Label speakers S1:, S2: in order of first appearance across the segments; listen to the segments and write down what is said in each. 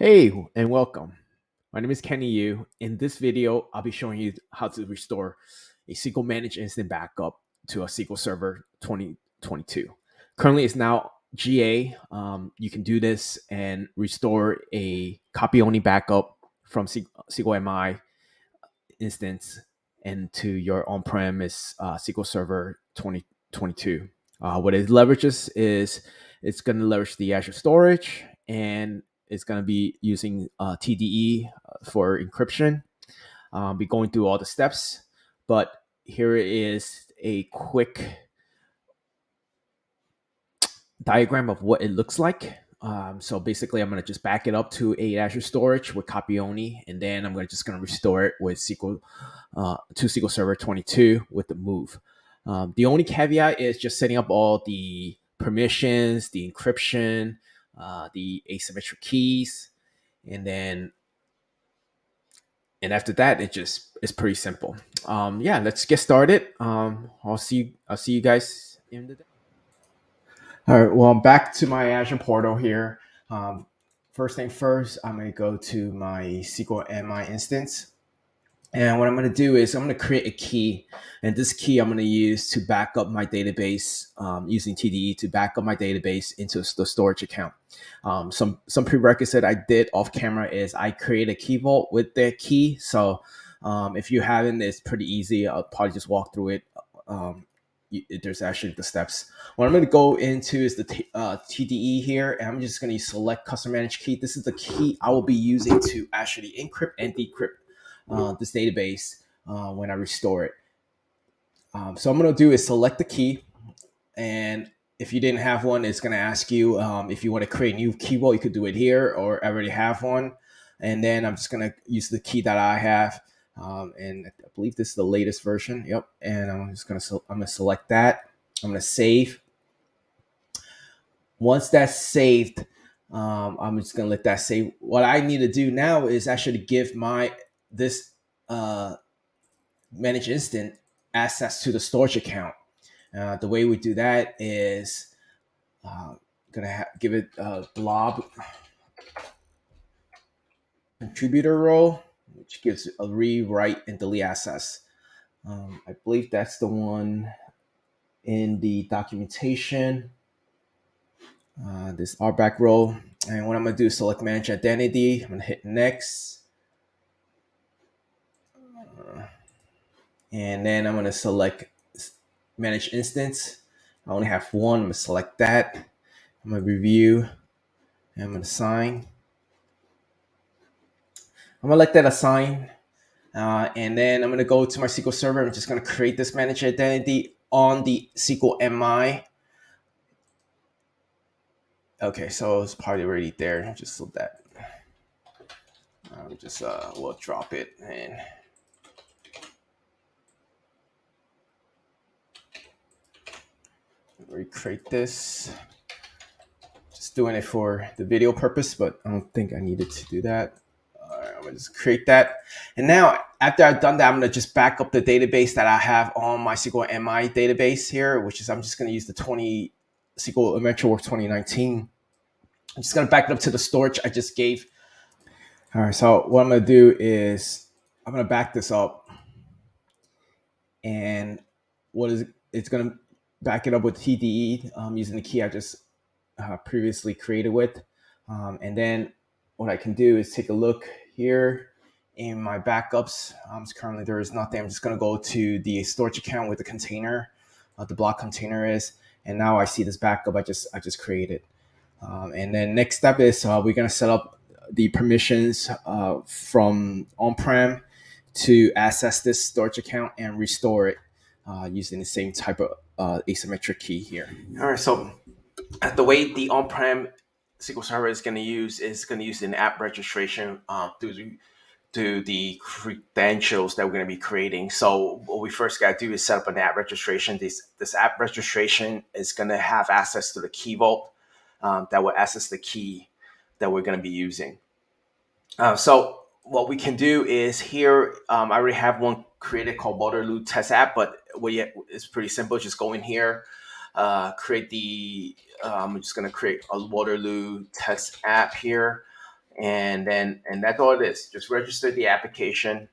S1: Hey, and welcome. My name is Kenny Yu. In this video, I'll be showing you how to restore a SQL managed instant backup to a SQL Server 2022. Currently, it's now GA. You can do this and restore a copy-only backup from SQLMI instance and to your on-premise SQL Server 2022. What it leverages is it's going to leverage the Azure storage, and it's going to be using TDE for encryption. Be going through all the steps, but here is a quick diagram of what it looks like. So basically, I'm going to just back it up to a Azure storage with copy only, and then I'm just going to restore it with SQL to SQL Server 22 with the move. The only caveat is just setting up all the permissions, the encryption, the asymmetric keys, and after that, it's pretty simple. Yeah, let's get started. I'll see you guys in the day. All right, well, I'm back to my Azure portal here. First thing first, I'm going to go to my SQLMI instance. And what I'm going to do is I'm going to create a key. And this key I'm going to use to back up my database using TDE to back up my database into the storage account. Some prerequisite I did off camera is I create a key vault with that key. So if you haven't, it's pretty easy. I'll probably just walk through it. There's actually the steps. What I'm going to go into is the TDE here, and I'm just going to select custom managed key. This is the key I will be using to actually encrypt and decrypt this database when I restore it. So I'm going to do is select the key, and if you didn't have one, it's going to ask you if you want to create a new key vault. You could do it here, or I already have one. And then I'm just going to use the key that I have. And I believe this is the latest version. Yep. And I'm going to select that. I'm going to save. Once that's saved, I'm just going to let that save. What I need to do now is actually give this managed instant access to the storage account. The way we do that is going to give it a blob contributor role, which gives a read, write, and delete access. I believe that's the one in the documentation. This RBAC role. And what I'm going to do is select manage identity. I'm going to hit next. And then I'm going to select manage instance. I only have one. I'm going to select that. I'm going to review. And I'm going to assign. I'm going to let that assign. And then I'm going to go to my SQL Server. I'm just going to create this managed identity on the SQLMI. Okay, so it's probably already there. Just so that we'll drop it and recreate this. Just doing it for the video purpose, but I don't think I needed to do that. I'm gonna just create that. And now after I've done that, I'm gonna just back up the database that I have on my SQLMI database here, which is I'm just gonna use the SQL Adventure 2019. I'm just gonna back it up to the storage I just gave. All right, so what I'm gonna do is I'm gonna back this up, and it's gonna back it up with TDE using the key I just previously created with. And then what I can do is take a look here in my backups. Currently there is nothing. I'm just going to go to the storage account with the container, the block container is, and now I see this backup I just created. And then next step is we're going to set up the permissions from on-prem to access this storage account and restore it using the same type of asymmetric key here. All right, so the way the on-prem SQL Server is going to use an app registration to the credentials that we're going to be creating. So what we first got to do is set up an app registration. This app registration is going to have access to the key vault that will access the key that we're going to be using. So what we can do is here, I already have one created called Waterloo Test App, but it's pretty simple. Just go in here, create I'm just going to create a Waterloo Test App here. and that's all it is. Just register the application,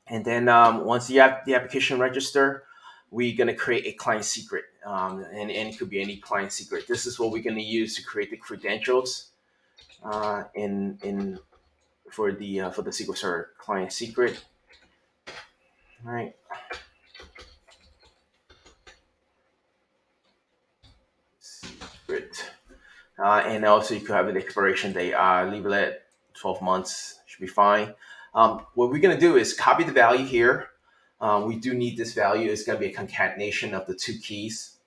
S1: and then once you have the application register, we're going to create a client secret, and it could be any client secret. This is what we're going to use to create the credentials in for the SQL Server client secret. All right. Secret. And also you could have an expiration date. Leave it at 12 months. Should be fine. What we're going to do is copy the value here. We do need this value. It's going to be a concatenation of the two keys.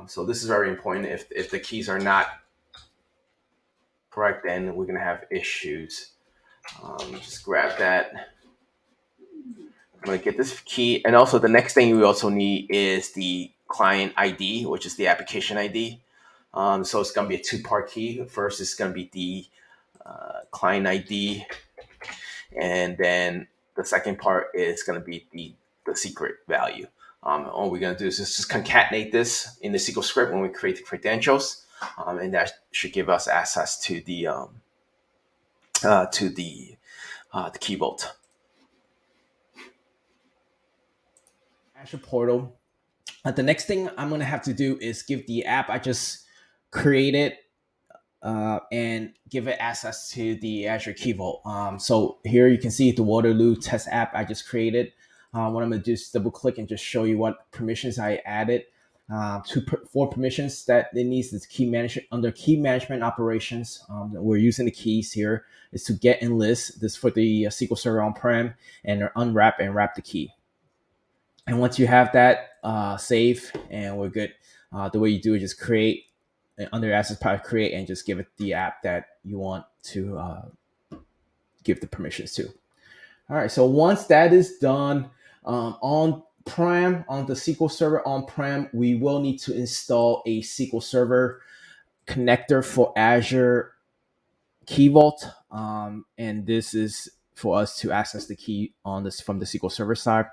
S1: So this is very important. If the keys are not correct, then we're going to have issues. Just grab that. I'm going to get this key. And also the next thing we also need is the client ID, which is the application ID. So it's going to be a two-part key. First, it's going to be the client ID, and then the second part is going to be the secret value. All we're going to do is just concatenate this in the SQL script when we create the credentials, and that should give us access to the key vault. Azure portal. The next thing I'm going to have to do is give the app I just created and give it access to the Azure Key Vault. So here you can see the Waterloo test app I just created. What I'm going to do is double click and just show you what permissions I added. Four permissions that it needs is key management. Under key management operations, we're using the keys here is to get and list. This for the SQL Server on-prem, and unwrap and wrap the key. And once you have that, save, and we're good. The way you do it, just create under Access Product, create, and just give it the app that you want to give the permissions to. All right, so once that is done, on-prem, on the SQL Server on-prem, we will need to install a SQL Server connector for Azure Key Vault, and this is for us to access the key on this from the SQL Server side.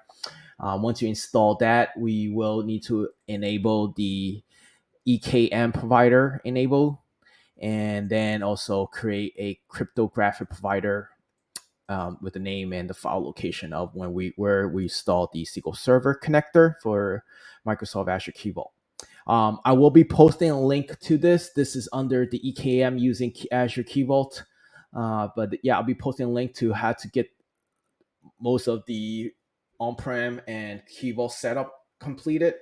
S1: Once you install that, we will need to enable the EKM provider enable, and then also create a cryptographic provider with the name and the file location of where we install the SQL Server connector for Microsoft Azure Key Vault. I will be posting a link to this. This is under the EKM using Azure Key Vault. But yeah, I'll be posting a link to how to get most of the on-prem and Key Vault setup completed.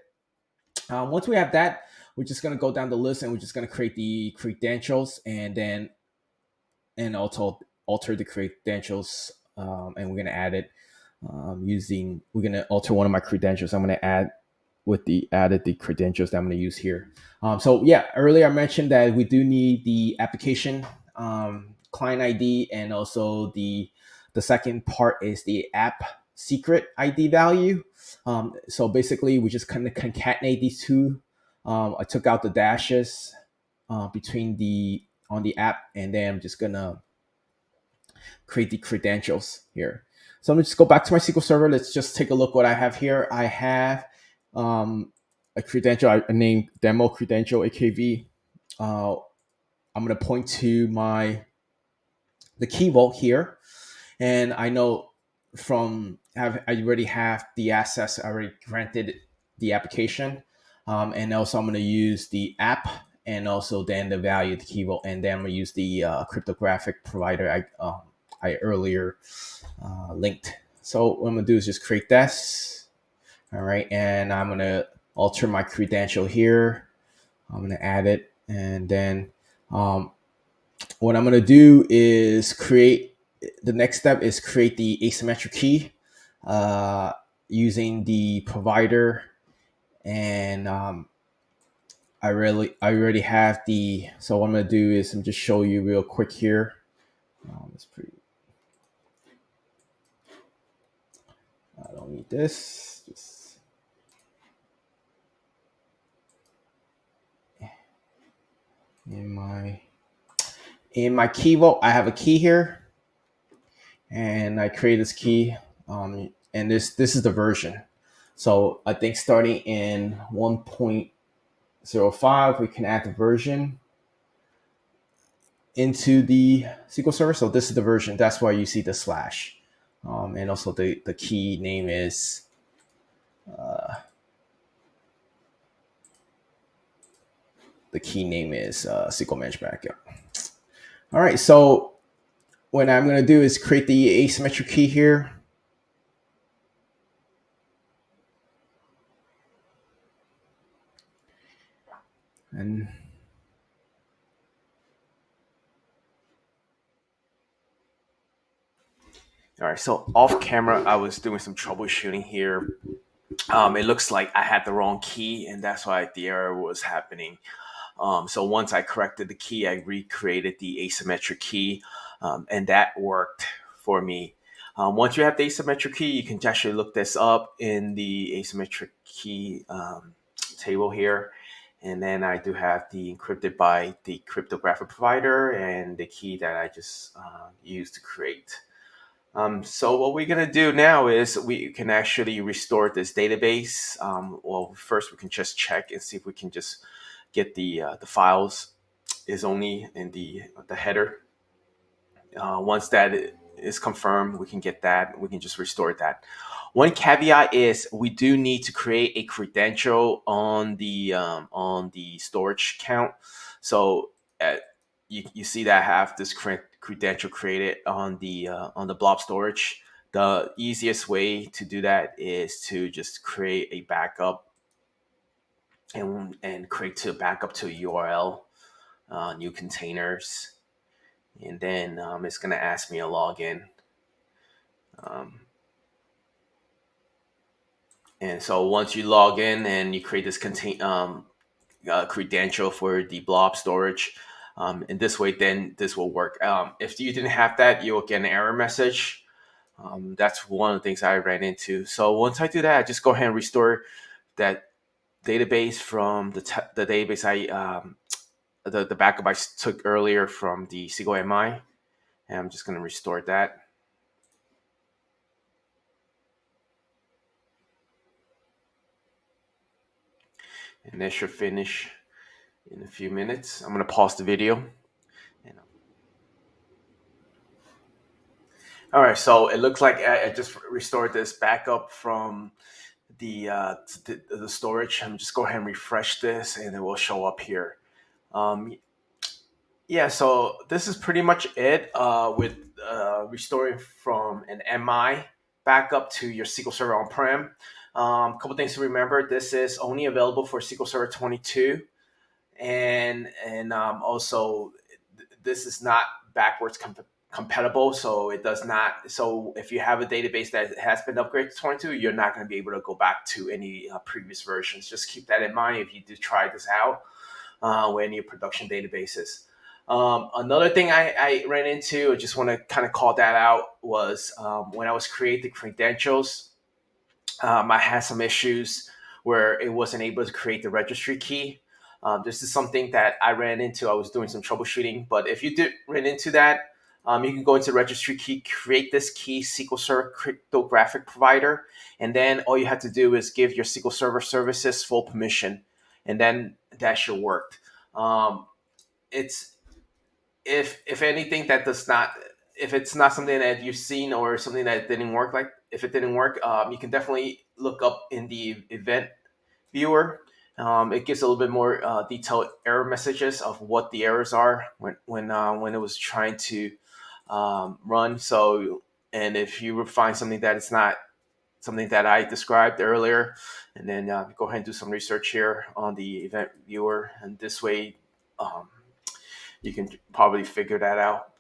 S1: Once we have that, we're just going to go down the list and we're just going to create the credentials and also alter the credentials, and we're going to add it we're going to alter one of my credentials. I'm going to add the credentials that I'm going to use here. So yeah, earlier I mentioned that we do need the application client ID, and also the second part is the app secret ID value. So basically, we just kind of concatenate these two. I took out the dashes between on the app, and then I'm just gonna create the credentials here. So I'm gonna just go back to my SQL Server. Let's just take a look what I have here. I have a credential I named demo credential AKV. I'm gonna point to the key vault here, and I know I already have the access. I already granted the application, and also I'm going to use the app, and also then the value of the key vault, and then I'm going to use the cryptographic provider I earlier linked. So what I'm going to do is just create this. All right, and I'm going to alter my credential here. I'm going to add it, and then what I'm going to do is the next step is create the asymmetric key using the provider, and I already have so what I'm going to do is I'm just show you real quick here. It's pretty. I don't need this. Just in my key vault, I have a key here, and I create this key, and this is the version. So I think starting in 1.05, we can add the version, into the SQL Server. So this is the version. That's why you see the slash. And also the key name is SQL Management Backup. All right. So what I'm going to do is create the asymmetric key here. And all right, so off camera, I was doing some troubleshooting here. It looks like I had the wrong key, and that's why the error was happening. So once I corrected the key, I recreated the asymmetric key, and that worked for me. Once you have the asymmetric key, you can actually look this up in the asymmetric key table here. And then I do have the encrypted by the cryptographic provider and the key that I just used to create. So what we're gonna do now is we can actually restore this database. Well, first we can just check and see if we can just get the files is only in the header. Once that is confirmed, we can get that. We can just restore that. One caveat is we do need to create a credential on the storage count. So you see that I have this credential created on the blob storage. The easiest way to do that is to just create a backup and create to backup to a URL, new containers, and then it's gonna ask me a login. And so once you log in and you create this credential for the blob storage, in this way, then this will work. If you didn't have that, you'll get an error message. That's one of the things I ran into. So once I do that, I just go ahead and restore that database from the database the backup I took earlier from the SQLMI, and I'm just going to restore that. And that should finish in a few minutes. I'm going to pause the video. All right, so it looks like I just restored this backup from the storage. I'm just go ahead and refresh this, and it will show up here. Yeah, so this is pretty much it with restoring from an MI backup to your SQL Server on-prem. A couple things to remember: this is only available for SQL Server 22, and also this is not backwards compatible, so it does not. So if you have a database that has been upgraded to 22, you're not going to be able to go back to any previous versions. Just keep that in mind if you do try this out with any production databases. Another thing I ran into, I just want to kind of call that out, was when I was creating the credentials, I had some issues where it wasn't able to create the registry key. This is something that I ran into. I was doing some troubleshooting, but if you did run into that, you can go into registry key, create this key, SQL Server cryptographic provider, and then all you have to do is give your SQL Server services full permission, and then that should work. It's if anything that does not, if it's not something that you've seen or something that didn't work, like if it didn't work, you can definitely look up in the event viewer. It gives a little bit more detailed error messages of what the errors are when it was trying to run. So, and if you find something that it's not something that I described earlier, and then go ahead and do some research here on the event viewer, and this way you can probably figure that out.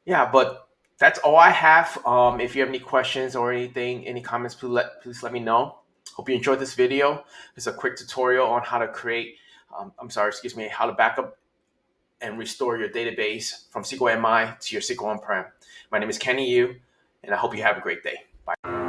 S1: Yeah, but that's all I have. If you have any questions or anything, any comments, please let me know. Hope you enjoyed this video. It's a quick tutorial on how to create, how to backup and restore your database from SQLMI to your SQL on-prem. My name is Kenny Yu, and I hope you have a great day. Bye.